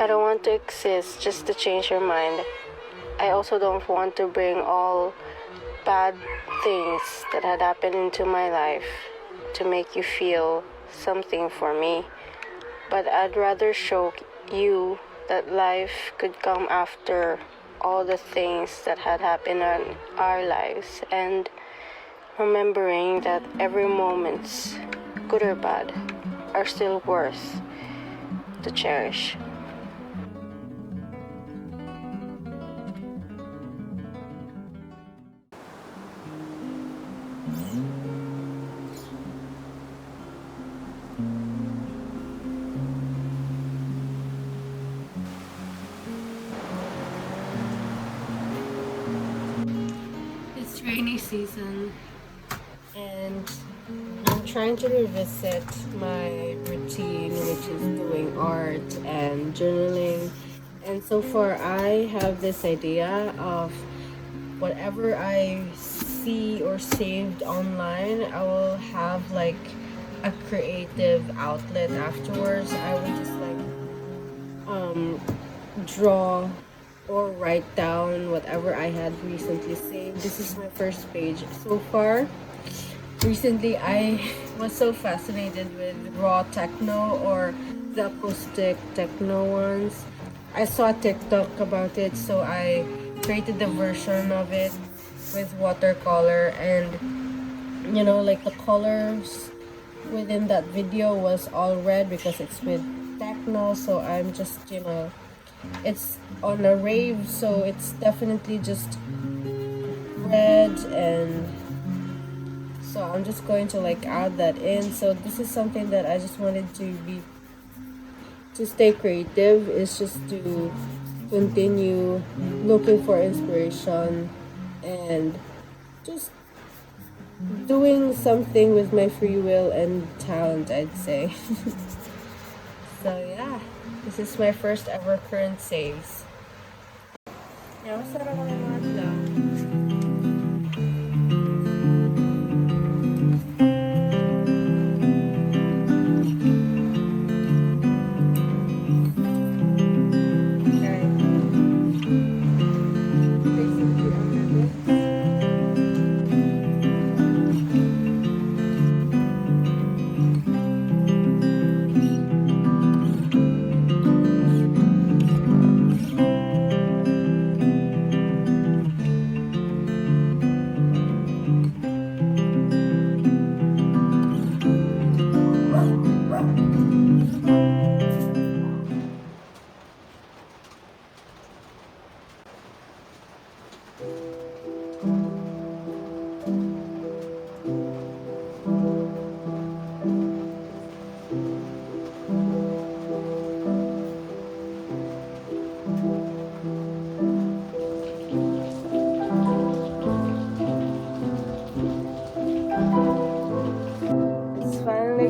I don't want to exist just to change your mind. I also don't want to bring all bad things that had happened into my life to make you feel something for me. But I'd rather show you that life could come after all the things that had happened in our lives, and remembering that every moment, good or bad, are still worth to cherish. It's rainy season and I'm trying to revisit my routine, which is doing art and journaling. And so far I have this idea of whatever I see or saved online, I will have like a creative outlet afterwards. I would just draw or write down whatever I had recently saved. This is my first page so far. Recently I was so fascinated with raw techno or the acoustic techno ones. I saw a TikTok about it, so I created the version of it with watercolor, and you know, like the colors within that video was all red because it's with techno. So I'm just, you know, it's on a rave, so it's definitely just red, and so I'm just going to like add that in. So this is something that I just wanted to stay creative, is just to continue looking for inspiration and just doing something with my free will and talent, I'd say. So yeah, this is my first ever current saves. Yeah, masarap ang mga adlaw.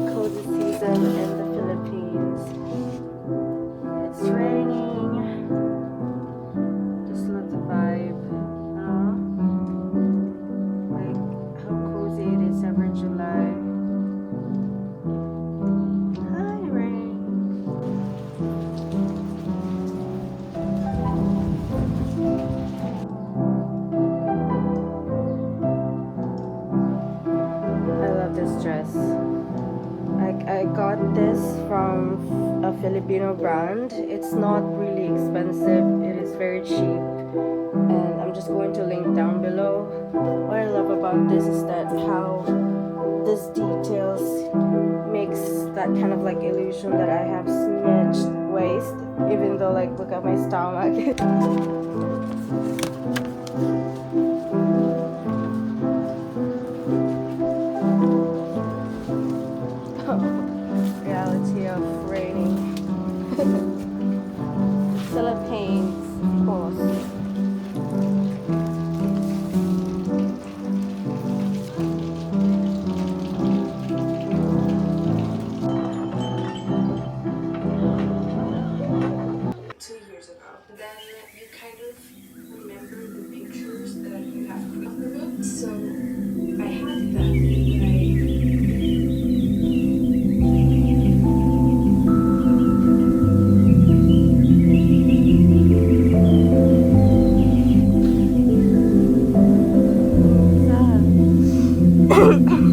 Cozy season in the Philippines. It's raining. Just love the vibe. Like how cozy it is every July. Hi, rain. I love this dress. I got this from a Filipino brand. It's not really expensive, it is very cheap, and I'm just going to link down below. What I love about this is that how this details makes that kind of like illusion that I have snatched waist, even though like look at my stomach.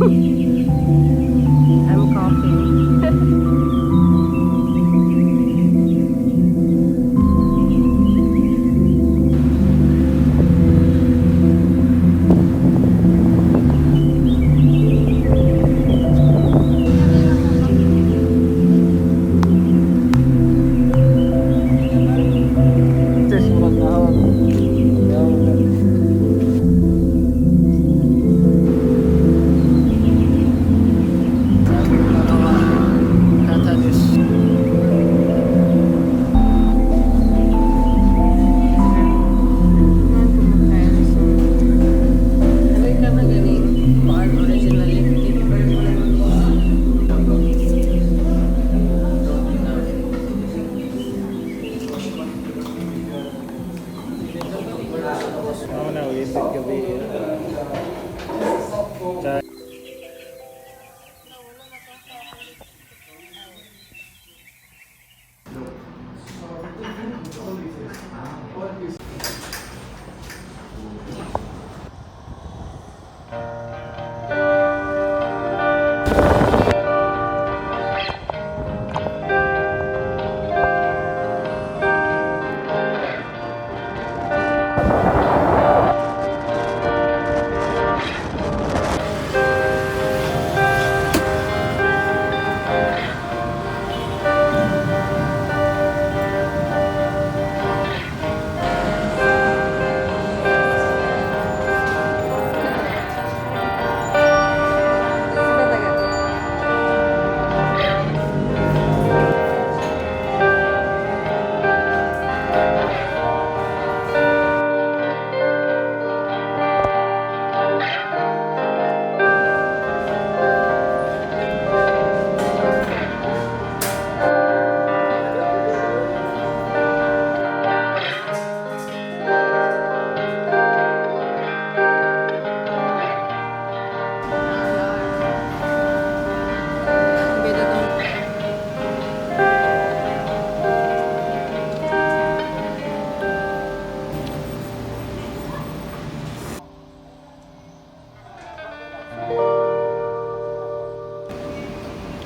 I'm coughing. Tes murag naon. Naon na. Ano nga? Catalyst. Ano ka na galing? Kuan original lipstick. Ako na, wibig gabi.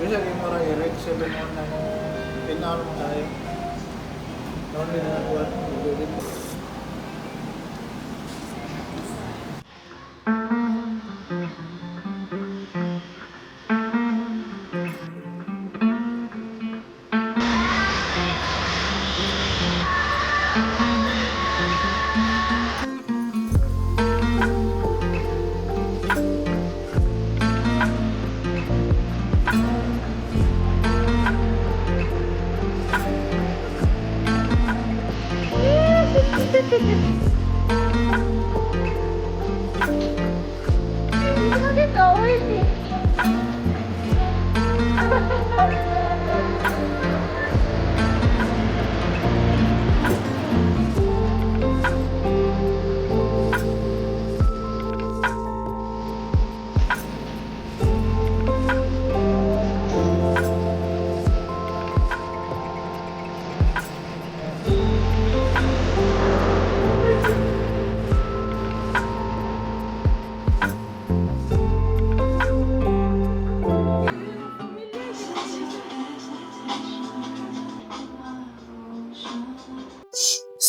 Kasi yung marang Eric 719. Pinalo mo tayo. Noon din na nakuha.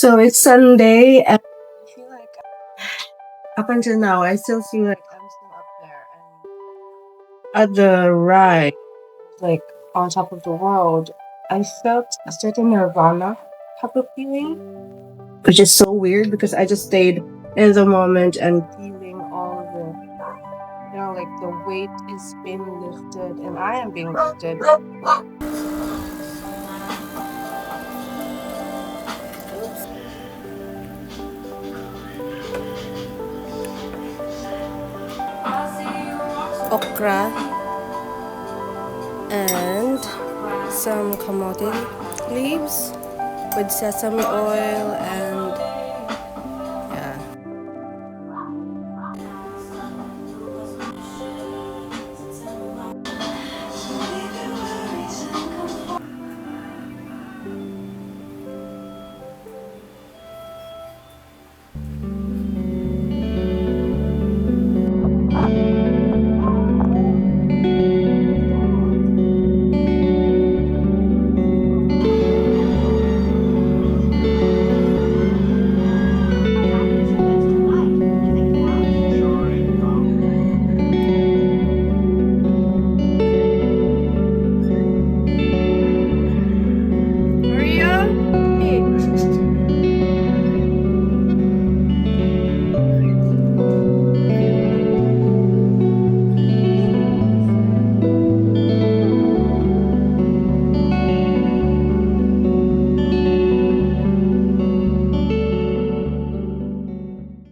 So it's Sunday, and I feel like up until now, I still feel like I'm still up there and at the ride, like on top of the world. I felt a certain nirvana type of feeling, which is so weird because I just stayed in the moment and feeling all the, like the weight is being lifted and I am being lifted. Okra and some kamote leaves with sesame oil and